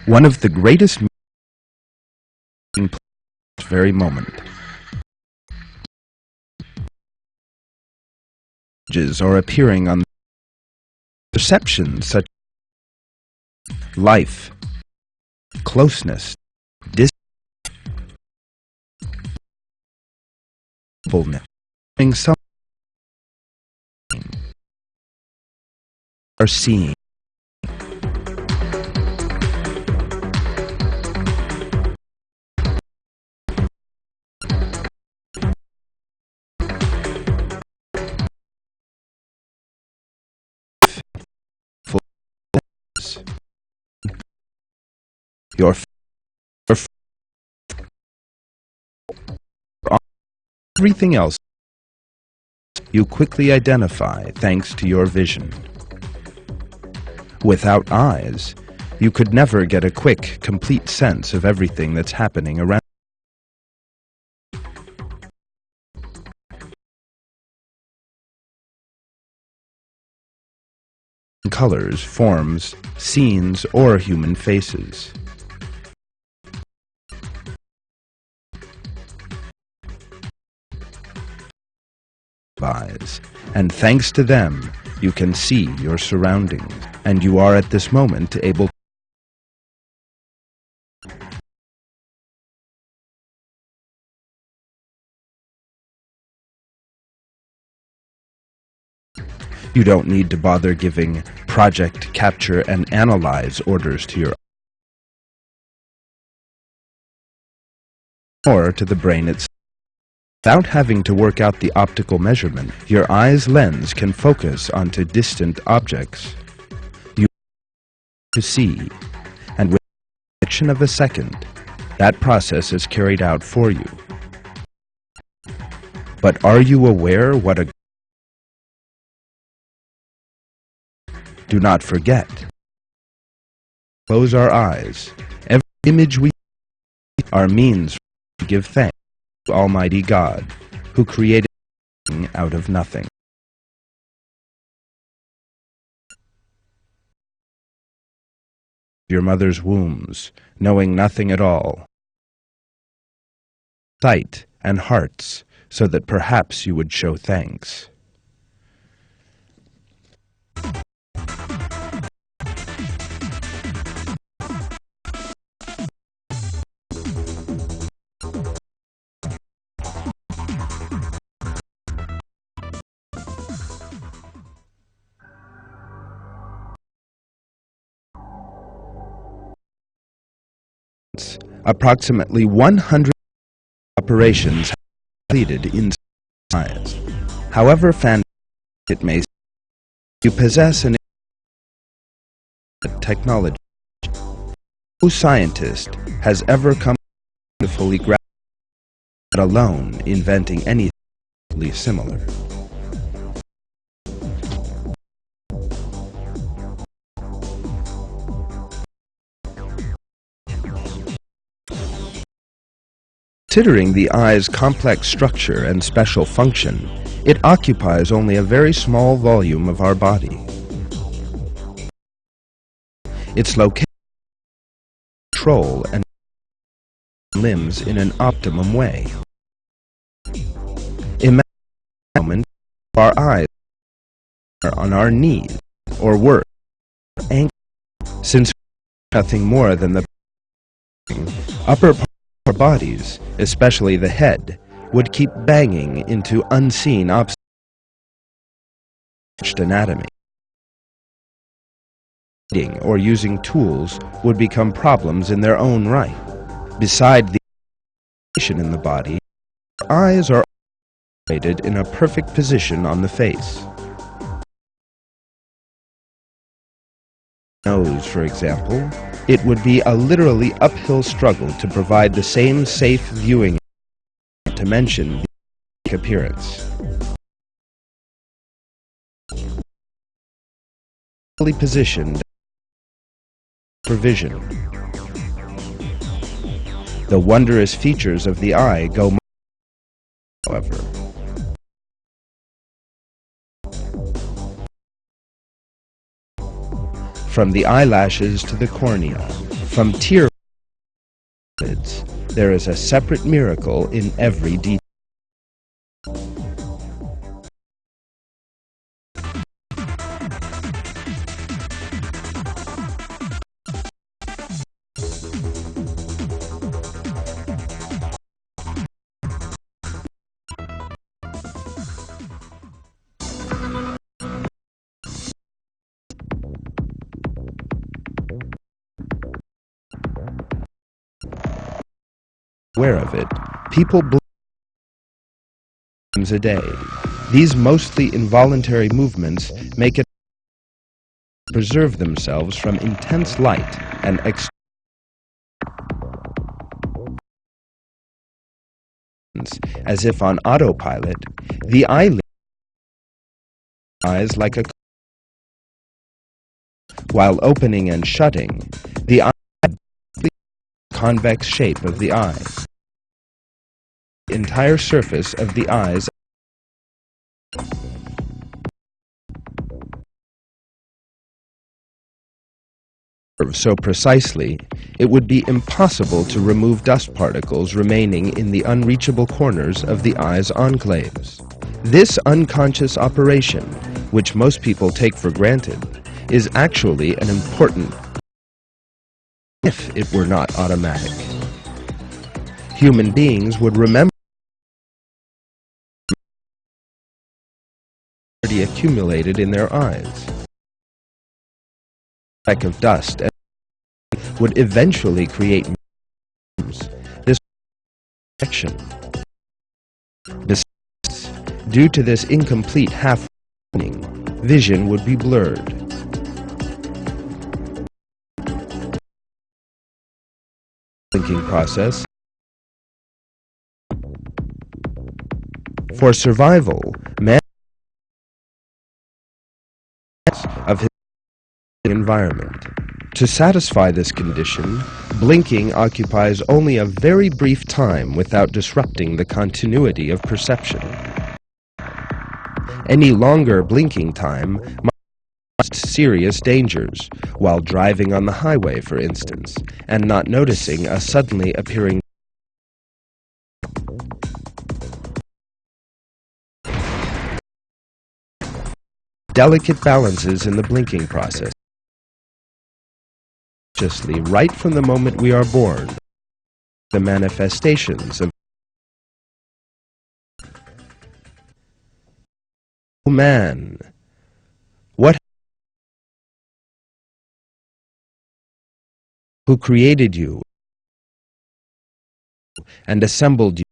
One of the greatest very moment. Images are appearing on perceptions such as life, closeness, distance, something are seeing. Your everything else you quickly identify thanks to your vision. Without eyes, you could never get a quick, complete sense of everything that's happening around. Colors, forms, scenes, or human faces. Eyes, and thanks to them, you can see your surroundings, and you are at this moment able to You don't need to bother giving project, capture, and analyze orders to your or to the brain itself. Without having to work out the optical measurement, your eye's lens can focus onto distant objects you to see, and with the fraction of a second, that process is carried out for you. But are you aware what a Do not forget. Close our eyes. Every image we see are means to give thanks to Almighty God, who created everything out of nothing. Your mother's wombs, knowing nothing at all. Sight and hearts, so that perhaps you would show thanks. Approximately 100 operations have been completed in science. However fantastic it may seem, you possess an technology. No scientist has ever come to fully grasp, let alone inventing anything similar. Considering the eye's complex structure and special function, it occupies only a very small volume of our body. Its location control and limbs in an optimum way. Imagine a moment our eyes are on our knees or worse, ankle, since nothing more than the upper part of our bodies, especially the head, would keep banging into unseen obstacles. Anatomy. Or using tools would become problems in their own right. Beside the location in the body, our eyes are located in a perfect position on the face. nose, for example, it would be a literally uphill struggle to provide the same safe viewing, to mention the appearance. Positioned for vision. The wondrous features of the eye go, however. From the eyelashes to the cornea, from tear lids, there is a separate miracle in every detail. Aware of it, people blink times a day. These mostly involuntary movements make it preserve themselves from intense light and as if on autopilot, the eyelid eyes like a while opening and shutting, the convex shape of the eye. The entire surface of the eyes so precisely, it would be impossible to remove dust particles remaining in the unreachable corners of the eye's enclaves. This unconscious operation, which most people take for granted, is actually an important if it were not automatic. Human beings would remember accumulated in their eyes. A speck of dust would eventually create this action. Besides, due to this incomplete half-opening, vision would be blurred. Blinking process. For survival, man of his environment. To satisfy this condition, blinking occupies only a very brief time without disrupting the continuity of perception. Any longer blinking time might cause serious dangers, while driving on the highway, for instance, and not noticing a suddenly appearing delicate balances in the blinking process. Right from the moment we are born, the manifestations of oh man, what who created you and assembled you.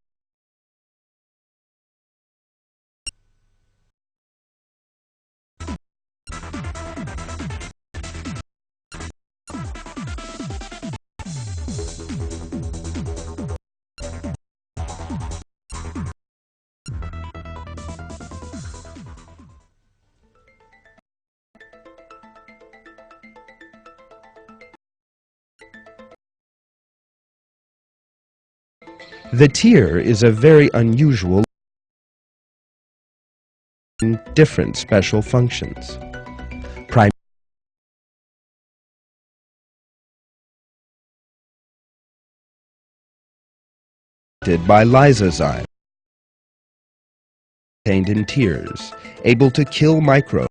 The tear is a very unusual different special functions. By lysozyme contained in tears, able to kill microbes.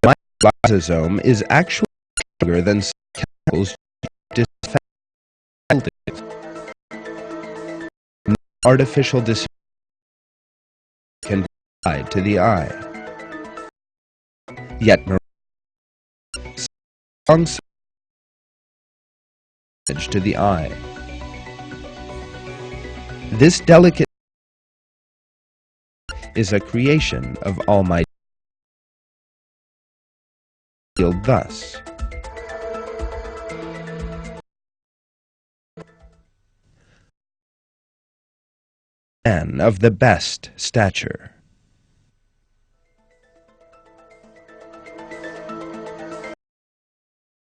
The lysosome is actually stronger than chemicals artificial can be applied to the eye. Yet strong to the eye. This delicate is a creation of Almighty. Thus, man of the best stature.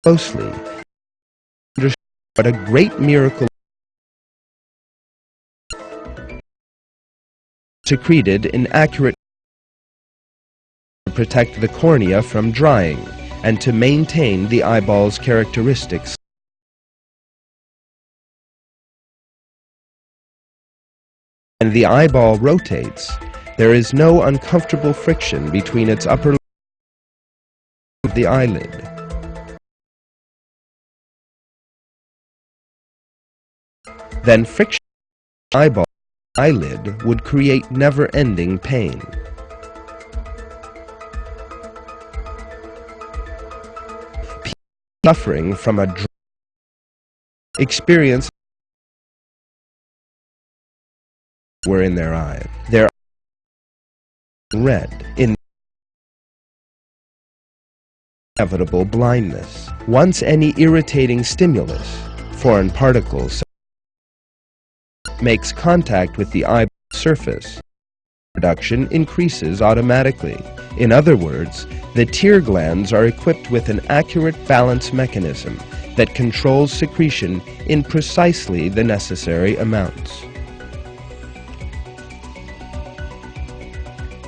Closely, understand what a great miracle secreted in accurate to protect the cornea from drying and to maintain the eyeball's characteristics. When the eyeball rotates, there is no uncomfortable friction between its upper and the eyelid. Then friction eyeball eyelid would create never-ending pain. People suffering from a experience were in their eye. Their red in inevitable blindness. Once any irritating stimulus, foreign particles, makes contact with the eye surface, production increases automatically. In other words, the tear glands are equipped with an accurate balance mechanism that controls secretion in precisely the necessary amounts.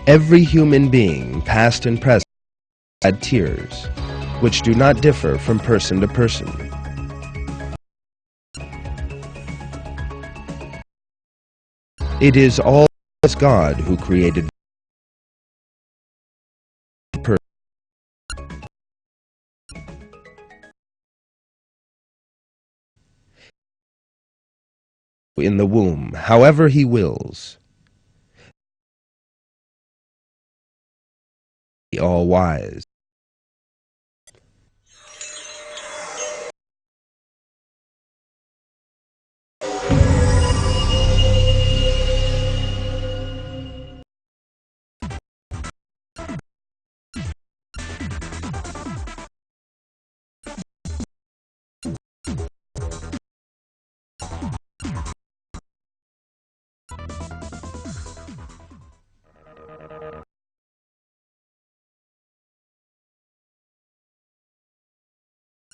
Every human being, past and present, had tears, which do not differ from person to person. It is all God who created person. In the womb, however he wills. The all-wise.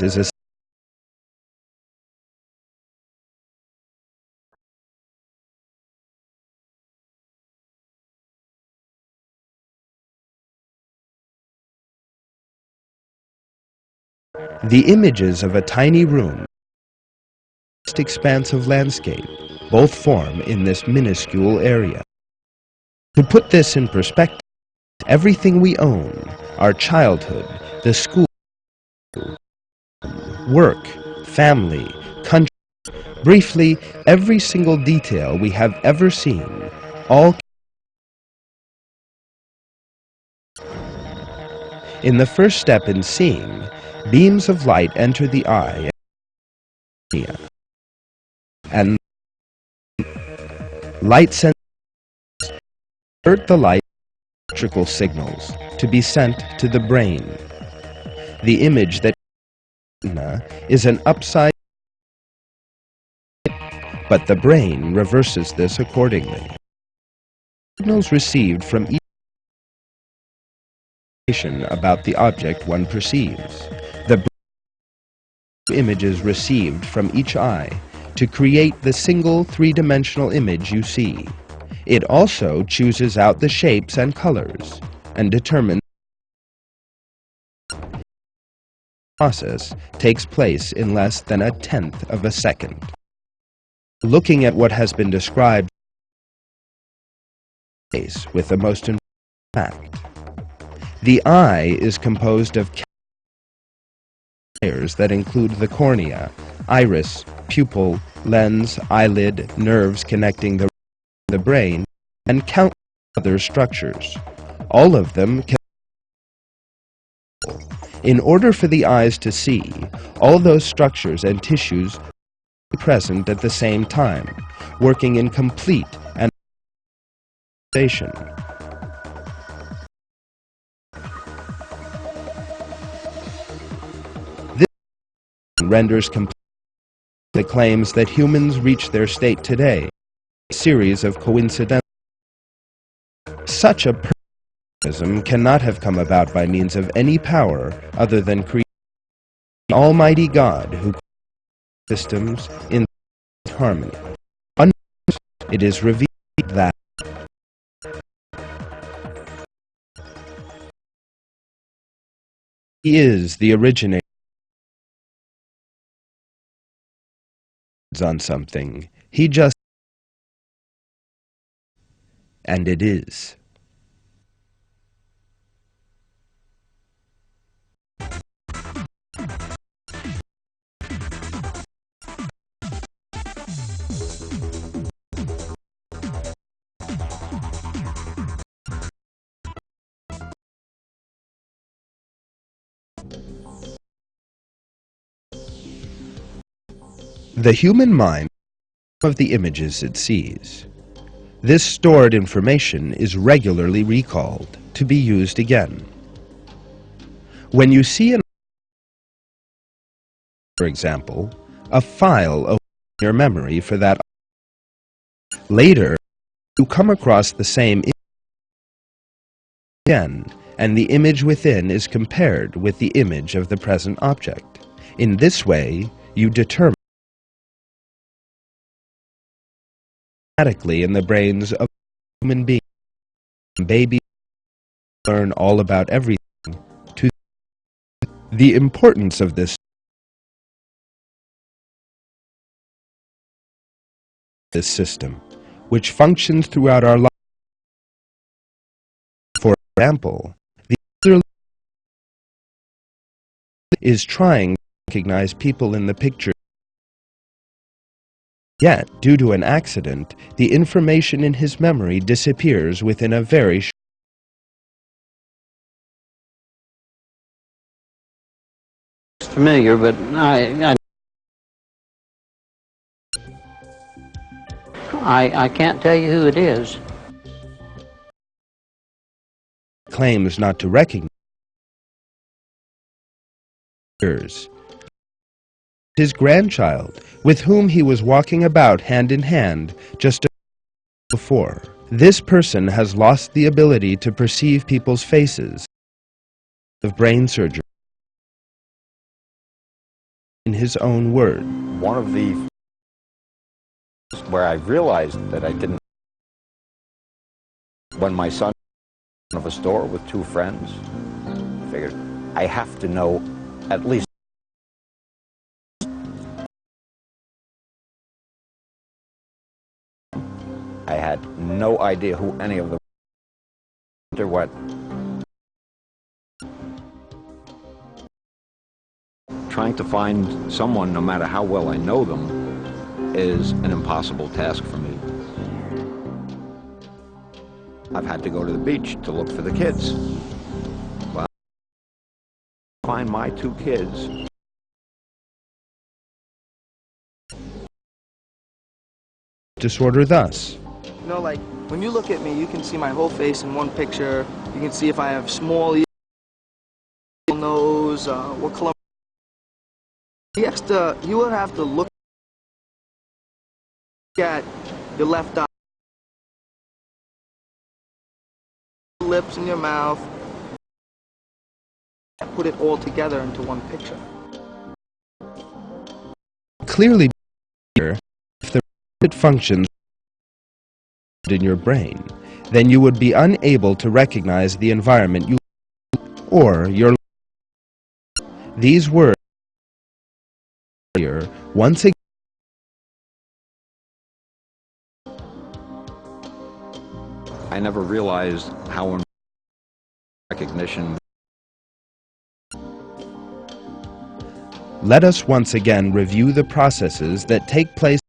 Is a the images of a tiny room, vast expanse of landscape, both form in this minuscule area. To put this in perspective, everything we own, our childhood, the school, work, family, country, briefly, every single detail we have ever seen, all in the first step in seeing, beams of light enter the eye and light sensors convert the light electrical signals to be sent to the brain. The image that is an upside, but the brain reverses this accordingly. Signals received from each about the object one perceives. The images received from each eye to create the single three-dimensional image you see. It also chooses out the shapes and colors and determines the process takes place in less than 1/10 of a second. Looking at what has been described with the most important fact. The eye is composed of layers that include the cornea, iris, pupil, lens, eyelid, nerves connecting the brain, and countless other structures. All of them can. In order for the eyes to see, all those structures and tissues are present at the same time, working in complete and renders complete the claims that humans reach their state today, a series of coincidental. Such a perfectionism cannot have come about by means of any power other than creating the Almighty God who creates systems in harmony. It is revealed that He is the originator on something. He just, and it is. The human mind of the images it sees. This stored information is regularly recalled to be used again. When you see for example, a file of your memory for that, later you come across the same image again, and the image within is compared with the image of the present object. In this way, you determine automatically in the brains of human beings. Babies learn all about everything. To the importance of this system, which functions throughout our life. For example, the other is trying to recognize people in the picture. Yet, due to an accident, the information in his memory disappears within a very short time. Familiar, but I can't tell you who it is. Claims not to recognize his grandchild, with whom he was walking about hand in hand just a moment before. This person has lost the ability to perceive people's faces of brain surgery. In his own word, one of the where I realized that I didn't, when my son was in a store with two friends, I figured I have to know at least. I had no idea who any of them were or what. Trying to find someone, no matter how well I know them, is an impossible task for me. I've had to go to the beach to look for the kids. Well, find my two kids. Disorder thus. You know, like, when you look at me, you can see my whole face in one picture. You can see if I have small ears, nose, what color. You would have to look at your left eye, lips and your mouth, put it all together into one picture. Clearly, if the functions in your brain, then you would be unable to recognize the environment you or your. These words once again. I never realized how important recognition. Let us once again review the processes that take place.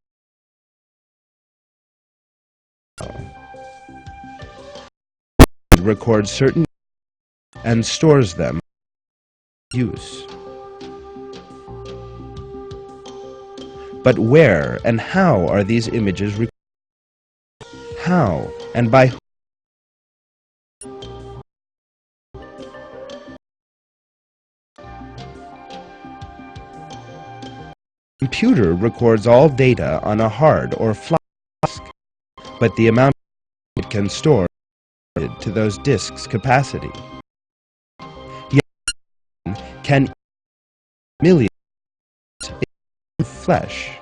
It records certain and stores them for use. But where and how are these images recorded? How and by whom? computer records all data on a hard or flash disk, but the amount it can store is limited to those disks' capacity. Yet can millions in flesh.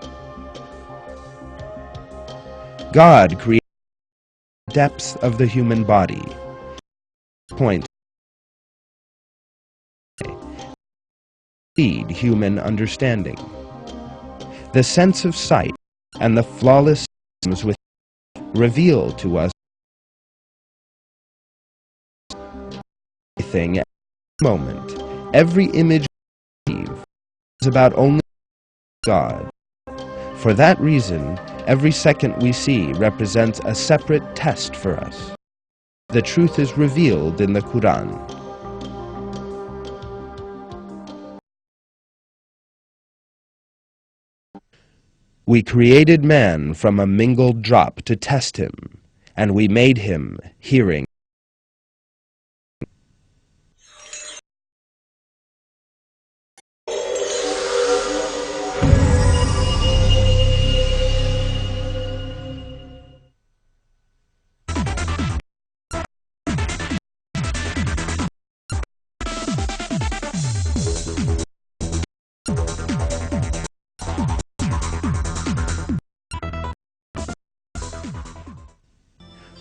God created the depths of the human body. Point exceed human understanding. The sense of sight and the flawless systems within reveal to us everything at the moment. Every image we receive is about only God. For that reason, every second we see represents a separate test for us. The truth is revealed in the Quran. We created man from a mingled drop to test him, and we made him hearing.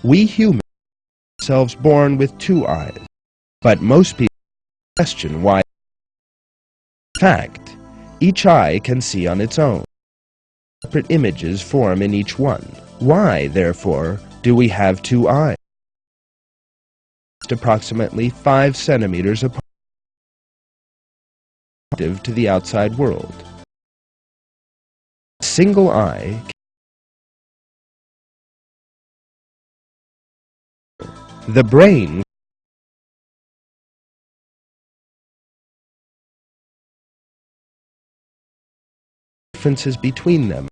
We humans are ourselves born with 2 eyes, but most people question why. In fact, each eye can see on its own. Separate images form in each one. Why, therefore, do we have 2 eyes? Approximately 5 centimeters apart, to the outside world. A single eye the brain differences between them.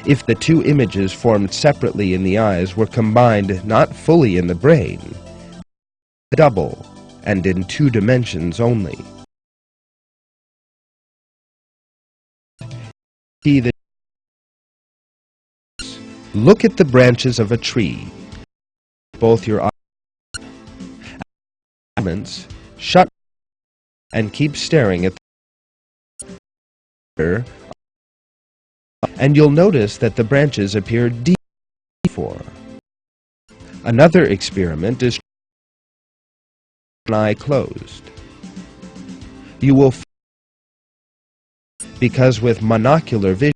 If the 2 images formed separately in the eyes were combined not fully in the brain, double and in 2 dimensions only. See the Look at the branches of a tree. Both your eyes shut and keep staring at the and you'll notice that the branches appear deep before. Another experiment is an eye closed. You will because with monocular vision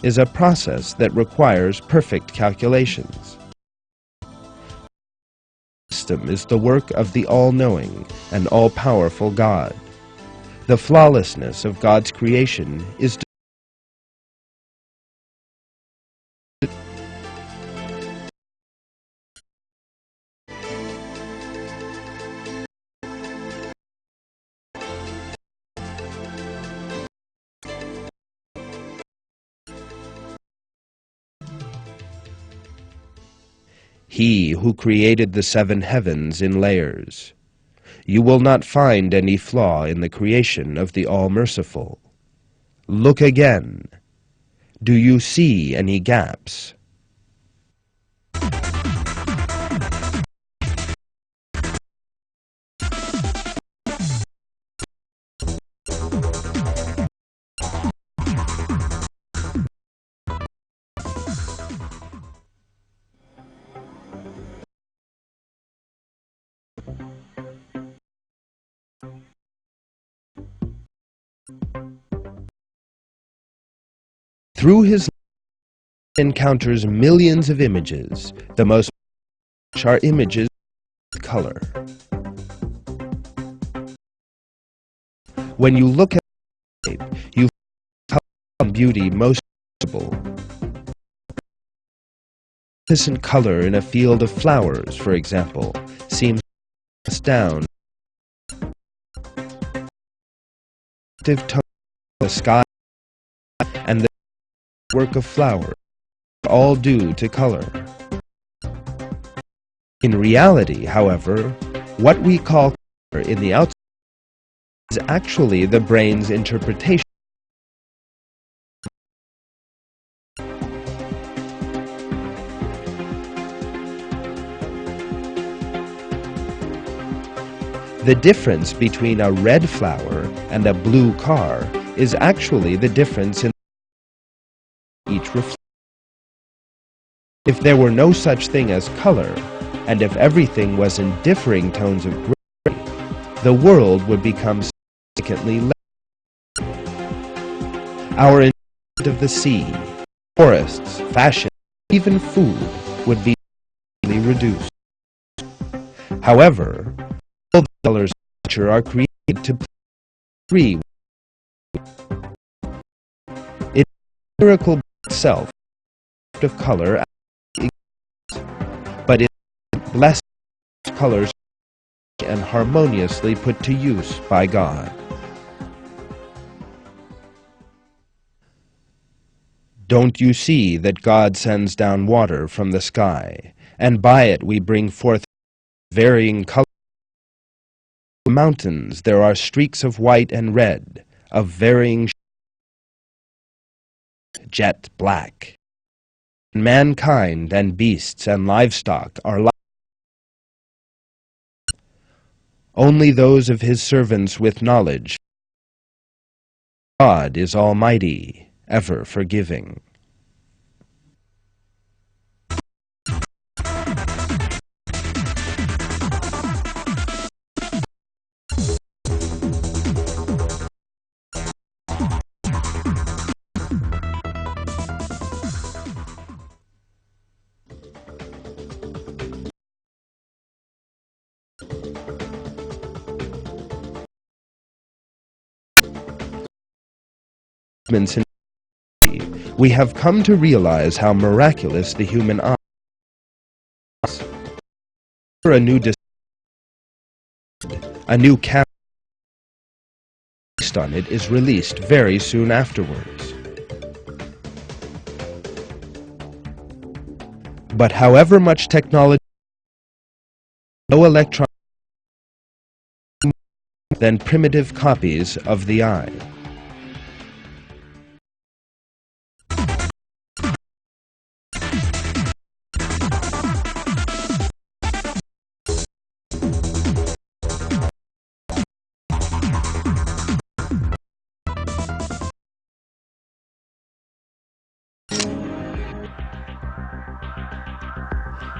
is a process that requires perfect calculations. The system is the work of the all-knowing and all-powerful God. The flawlessness of God's creation is He who created the 7 heavens in layers. You will not find any flaw in the creation of the All-Merciful. Look again. Do you see any gaps? Through his life, he encounters millions of images. The most are images with color. When you look at the landscape, you find color and beauty most visible. Magnificent color in a field of flowers, for example, seems down. Tone the sky work of flower, all due to color. In reality, however, what we call color in the outside is actually the brain's interpretation. The difference between a red flower and a blue car is actually the difference in each reflection. If there were no such thing as color, and if everything was in differing tones of gray, the world would become significantly less. Our enjoyment of the sea, forests, fashion, even food would be significantly reduced. However, all the colors of nature are created to agree. It is a miracle by itself of color, but it is blessed colors and harmoniously put to use by God. Don't you see that God sends down water from the sky, and by it we bring forth varying colors? In the mountains there are streaks of white and red, of varying shades, jet black. Mankind and beasts and livestock are like only those of his servants with knowledge. God is almighty, ever forgiving. We have come to realize how miraculous the human eye is. A new camera based on it is released very soon afterwards. But however much technology, no electronic than primitive copies of the eye.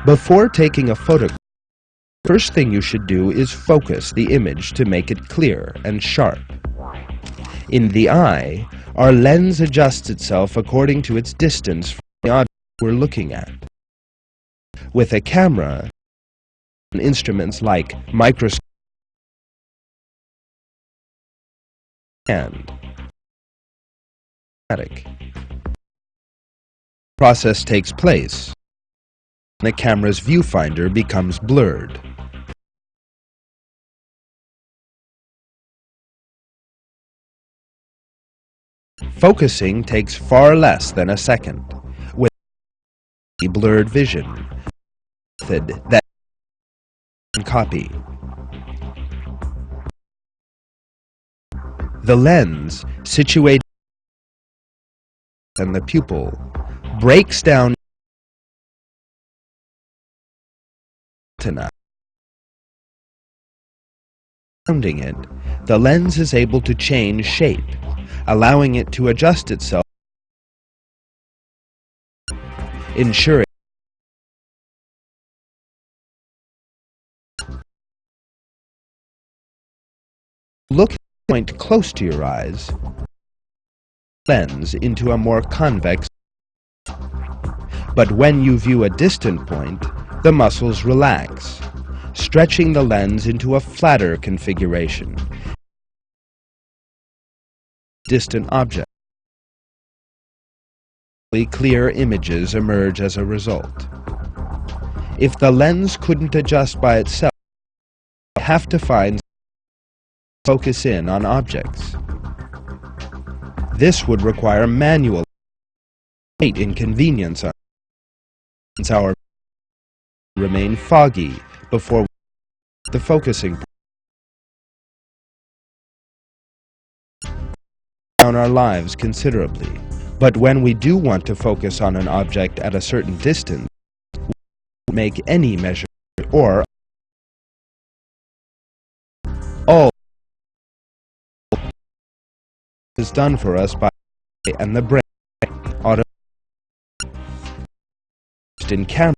Before taking a photograph, the first thing you should do is focus the image to make it clear and sharp. In the eye, our lens adjusts itself according to its distance from the object we're looking at. With a camera, instruments like microscope and the process takes place. The camera's viewfinder becomes blurred. Focusing takes far less than a second, with blurred vision method that can copy. The lens, situated in the pupil, breaks down surrounding it. The lens is able to change shape, allowing it to adjust itself, ensuring look at a point close to your eyes, lens into a more convex, but when you view a distant point, the muscles relax, stretching the lens into a flatter configuration. Distant object. Clear images emerge as a result. If the lens couldn't adjust by itself, you have to find focus in on objects. This would require manual great inconvenience since our remain foggy before the focusing down our lives considerably. But when we do want to focus on an object at a certain distance, we make any measure or all is done for us by and the brain in camera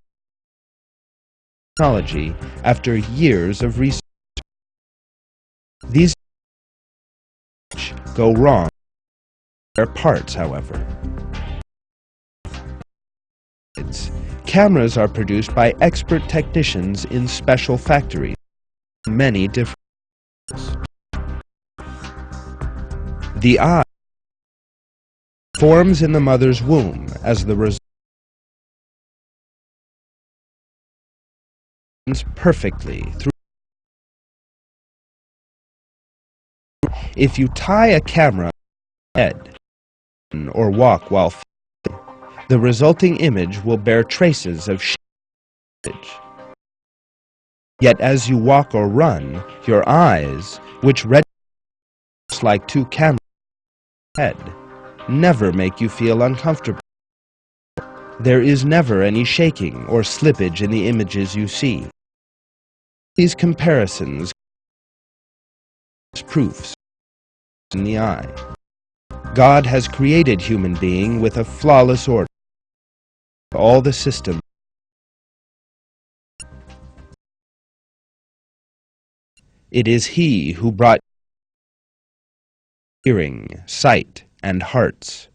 technology after years of research. These go wrong their parts, however. Cameras are produced by expert technicians in special factories, many different. The eye forms in the mother's womb as the result perfectly through. If you tie a camera to your head or walk while filming, the resulting image will bear traces of image. Yet as you walk or run, your eyes, which register like two cameras in your head, never make you feel uncomfortable. There is never any shaking or slippage in the images you see. These comparisons are proofs in the eye. God has created human being with a flawless order. All the systems. It is He who brought hearing, sight, and hearts.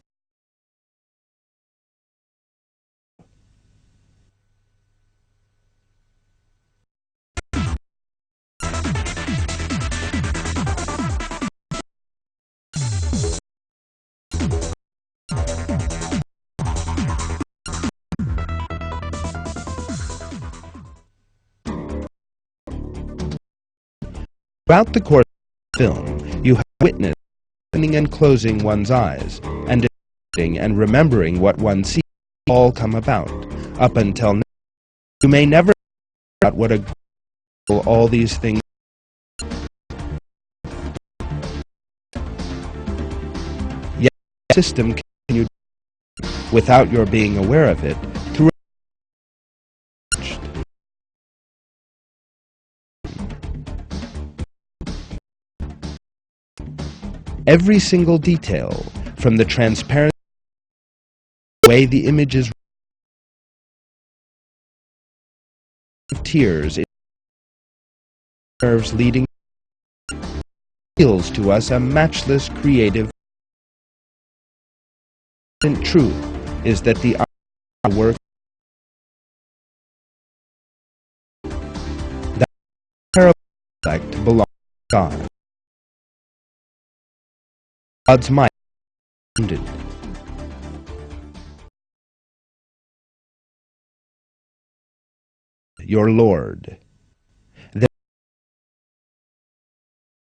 Throughout the course of the film, you have witnessed opening and closing one's eyes, and interpreting and remembering what one sees all come about. Up until now, you may never figure out what a all these things. Yet the system continued without your being aware of it through. Every single detail, from the transparent way the image is of tears, it nerves leading, reveals to us a matchless creative. The truth is that the work that parallel belongs to God. God's might is wounded. Your Lord, the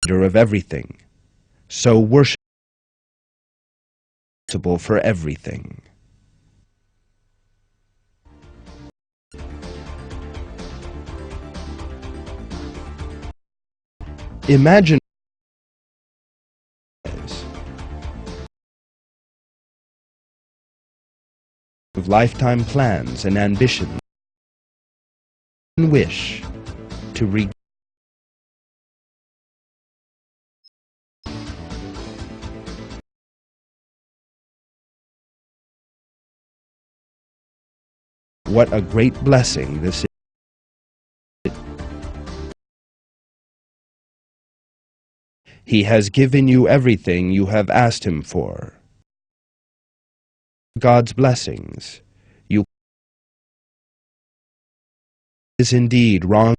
leader of everything, so worship for everything. Imagine of lifetime plans and ambitions and wish to regain. What a great blessing this is. He has given you everything you have asked Him for. God's blessings. You is indeed wrong.